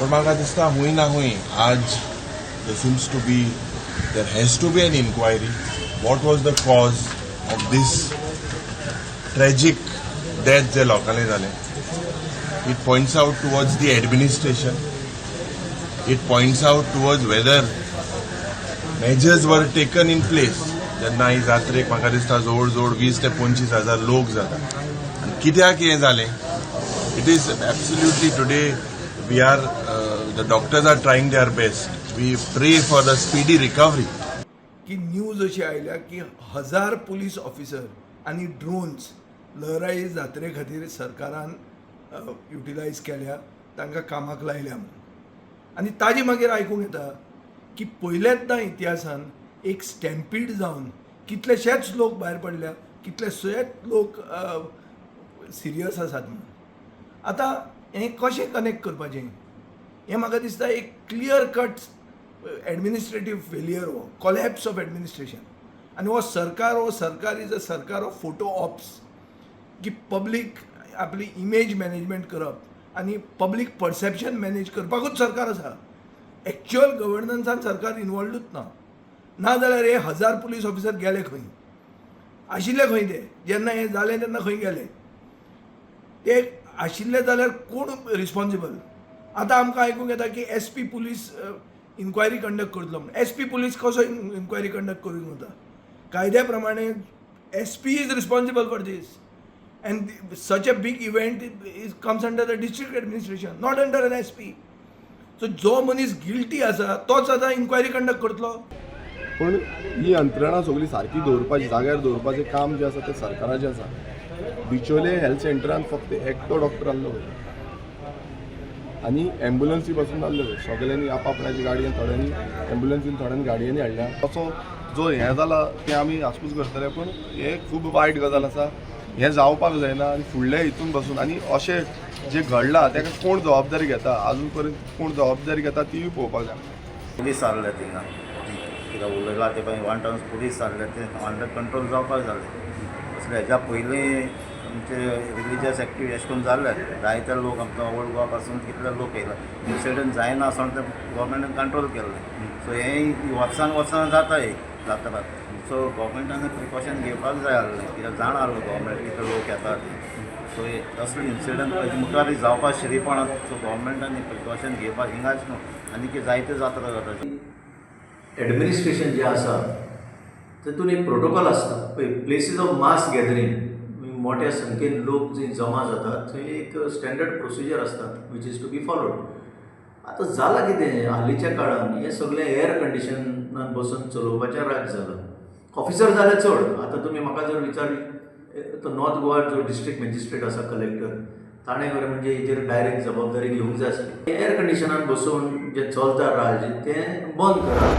पण म्हाका दिसता हूंय ना हूंय आज there has to be an inquiry. What was the cause of this tragic death जे लोकांनी जालें? It points out towards the administration. It points out towards whether measures were taken in place. जेन्ना ही जात्रेक म्हाका दिसता जवळ जवळ 20 ते 25,000 लोक जातात आनी कित्याक हें जालें? It is absolutely today we are the doctors are trying their best. We pray for the speedy recovery. की न्यूज अशी आयल्या की 1000 पुलीस ऑफिसर आणि ड्रोन्स लहराई जात्रे खातीर सरकारान युटिलायज केल्या, तांकां कामाक लायल्या म्हणून. आनी ताजी मागीर आयकूंक येता की पयलेंदा इतिहासान एक स्टॅम्पीड जावन कितलेशेच लोक भायर पडल्या, कितलेशेच लोक सिरियस आसात म्हणून. आतां हें कशें कनेक्ट करपाचें हें म्हाका दिसता एक क्लियर कट एडमिनिस्ट्रेटीव फेलियर हो कॉलॅप्स ऑफ एडमिनिस्ट्रेशन. आनी हो सरकार इज अ सरकार ऑफ फोटो ऑप्स की पब्लीक आपली इमेज मॅनेजमेंट करप आनी पब्लीक परसेप्शन मॅनेज करपाकूच सरकार आसा. एक्च्युअल गव्हर्नन्सान सरकार इनवॉल्वूच ना जाल्यार हे 1000 पुलीस ऑफिसर गेले खंय, आशिल्ले खंय ते जेन्ना हें जालें तेन्ना खंय गेले ते आशिल्ले जाल्यार कोण रिस्पॉन्सिबल? आतां आमकां आयकूंक येता की SP पुलीस इन्क्वायरी कंडक्ट करतलो म्हणून. SP पुलीस कसो इन्क्वायरी कंडक्ट करूंक वता? कायद्या प्रमाणे SP is responsible for this and such a big event is comes under the district administration, not under an SP. So जो मनीस गिल्टी आसा तोच आतां इन्क्वायरी कंडक्ट करतलो. पण ही यंत्रणा सगळी सारकी दवरपाची, जाग्यार दवरपाचें काम जें आसा तें सरकाराचें आसा. बिचोले हेल्थ सेंटरान फक्त एकटो डॉक्टर आहलो आनी एम्ब्युलन्सी पासून आहल्यो. सगळ्यांनी आपापल्याची गाडयेन, थोड्यांनी एम्ब्युलन्सीन, थोड्यांनी गाडयेनी हाडल्या. असो जो हें जाला तें आमी आसूच करतले, पूण हें खूब वायट गजाल आसा. हें जावपाक जायना आनी फुडल्या हितून बसून आनी अशें जें घडलां ताका कोण जबाबदारी घेता, आजून पर्यंत कोण जबाबदारी घेता तीय पळोवपाक जाय. पुलीस हाडले थिंगा कित्याक उलयला ते पळय 1 टन पुलीस हाडले ते अंडर कंट्रोल जावपाक जालें. असले हेज्या पयलीं आमचे रिलिजियस एक्टिविटी अशें करून जाल्ले जायते लोक आमकां ओल्ड गोवा पासून कितले लोक येयला. इन्सिडंट जायना आसतना ते गव्हर्मेंटान कंट्रोल केल्लें. सो हें वर्सान जाता जाता. सो गव्हर्मेंटान प्रिकॉशन घेवपाक जाय आसलें कित्याक जाण आसलो गव्हर्मेंट कितले लोक येता ते. सो असले इन्सिडंट मुखार जावपाक शिरीपणां. सो गव्हर्मेंटान प्रिकॉशन घेवपाक हिंगाच न्हू आनी की जायते जात्रा जाता. एडमिनिस्ट्रेशन जे आसा तातूंत एक प्रोटोकॉल आसता पळय. प्लेसीस ऑफ मास गॅदरींग मोठ्या संख्येन लोक जंय जमा जातात थंय एक स्टँडर्ड प्रोसिजर आसता which is to be followed. आतां जालां कितें हालींच्या काळान हें सगळें एअर कंडिशनान बसून चलोवपाचें राज्य जालां. ऑफिसर जाले चड. आतां तुमी म्हाका जर विचारली तो नॉर्थ गोवा जो डिस्ट्रिक्ट मॅजिस्ट्रेट आसा कलेक्टर ताणें खरें म्हणजे हेजेर डायरेक्ट जबाबदारी घेवंक जाय आसली. एअर कंडिशनान बसून जें चलता राज्य तें बंद करा.